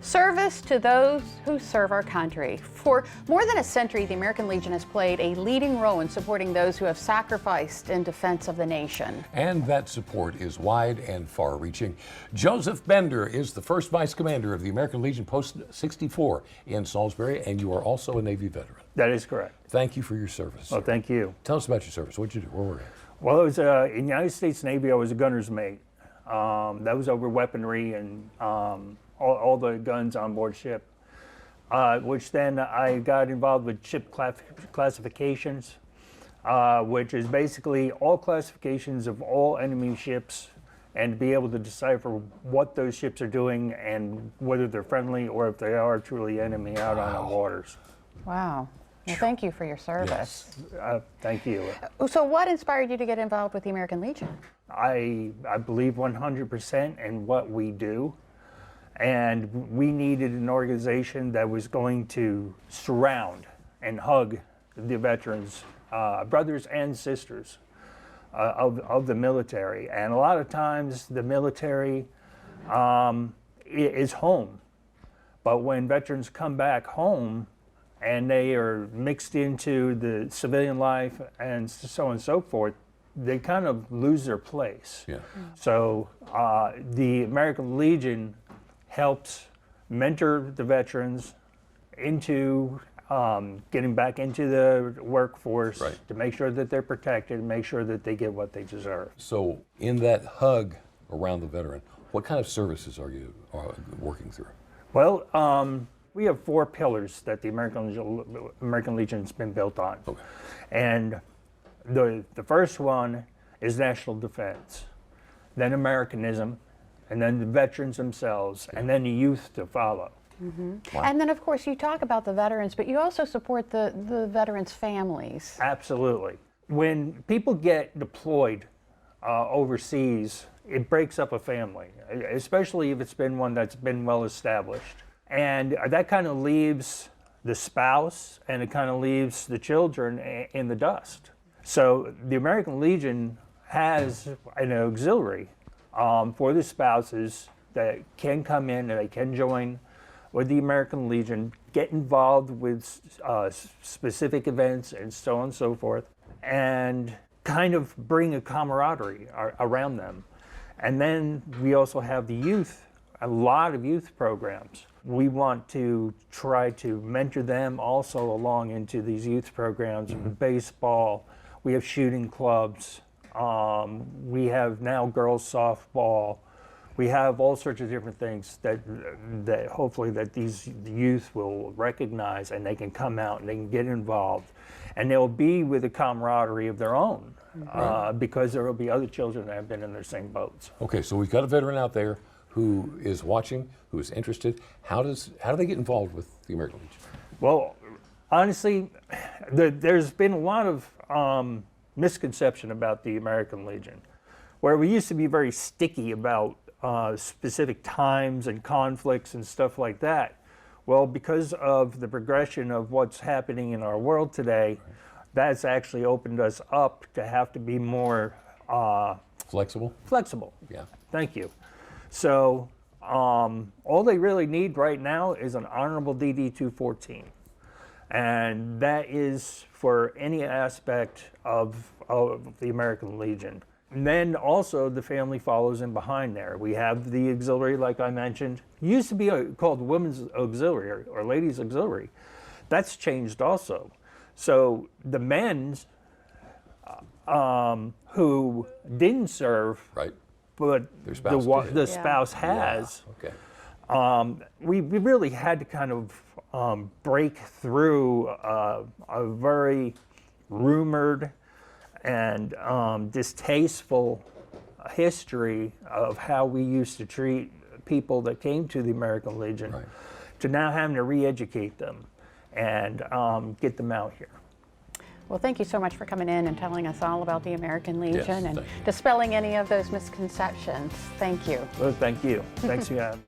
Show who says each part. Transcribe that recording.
Speaker 1: Service to those who serve our country. For more than a century, the American Legion has played a leading role in supporting those who have sacrificed in defense of the nation.
Speaker 2: And that support is wide and far-reaching. Joseph Bender is the first vice commander of the American Legion Post 64 in Salisbury, and you are also a Navy veteran.
Speaker 3: That is correct.
Speaker 2: Thank you for your service.
Speaker 3: Well, thank you.
Speaker 2: Tell us about your service. What did you do? Where were you?
Speaker 3: Well, it was in the United States Navy. I was a gunner's mate. That was over weaponry and all the guns on board ship, which then I got involved with ship classifications, which is basically all classifications of all enemy ships and to be able to decipher what those ships are doing and whether they're friendly or if they are truly enemy out on our waters.
Speaker 1: Wow. Well, thank you for your service.
Speaker 3: Yes. Thank you.
Speaker 1: So what inspired you to get involved with the American Legion?
Speaker 3: I believe 100% in what we do. And we needed an organization that was going to surround and hug the veterans, brothers and sisters of the military. And a lot of times the military is home. But when veterans come back home and they are mixed into the civilian life and so on and so forth, they kind of lose their place.
Speaker 2: Yeah.
Speaker 3: So the American Legion helps mentor the veterans into getting back into the workforce,
Speaker 2: right,
Speaker 3: to make sure that they're protected and make sure that they get what they deserve.
Speaker 2: So in that hug around the veteran, what kind of services are you working through?
Speaker 3: Well, we have 4 pillars that the American Legion's been built on.
Speaker 2: Okay.
Speaker 3: And the first one is national defense, then Americanism, and then the veterans themselves, and then the youth to follow.
Speaker 1: Mm-hmm.
Speaker 2: Wow.
Speaker 1: And then, of course, you talk about the veterans, but you also support the veterans' families.
Speaker 3: Absolutely. When people get deployed overseas, it breaks up a family, especially if it's been one that's been well established. And that kind of leaves the spouse and it kind of leaves the children in the dust. So the American Legion has an auxiliary for the spouses that can come in and they can join with the American Legion, get involved with specific events and so on and so forth, and kind of bring a camaraderie around them. And then we also have the youth, a lot of youth programs. We want to try to mentor them also along into these youth programs, baseball, we have shooting clubs, we have now girls softball. We have all sorts of different things that hopefully that these youth will recognize and they can come out and they can get involved. And they'll be with a camaraderie of their own, because there will be other children that have been in their same boats.
Speaker 2: Okay, so we've got a veteran out there who is watching, who is interested. How do they get involved with the American Legion?
Speaker 3: Well, honestly, there's been a lot of misconception about the American Legion, where we used to be very sticky about specific times and conflicts and stuff like that. Well, because of the progression of what's happening in our world today, that's actually opened us up to have to be more
Speaker 2: flexible.
Speaker 3: Flexible.
Speaker 2: Yeah.
Speaker 3: Thank you. So all they really need right now is an honorable DD-214. And that is for any aspect of the American Legion. And then also the family follows in behind there. We have the auxiliary, like I mentioned. It used to be called Women's Auxiliary or Ladies Auxiliary. That's changed also. So the men who didn't serve,
Speaker 2: right,
Speaker 3: but the spouse has,
Speaker 2: okay,
Speaker 3: we really had to kind of break through a very rumored and distasteful history of how we used to treat people that came to the American Legion,
Speaker 2: right,
Speaker 3: to now having to re-educate them and get them out here.
Speaker 1: Well, thank you so much for coming in and telling us all about the American Legion and
Speaker 2: thank you.
Speaker 1: dispelling any of those misconceptions. Thank you.
Speaker 3: Well, thank you. Thanks for having me.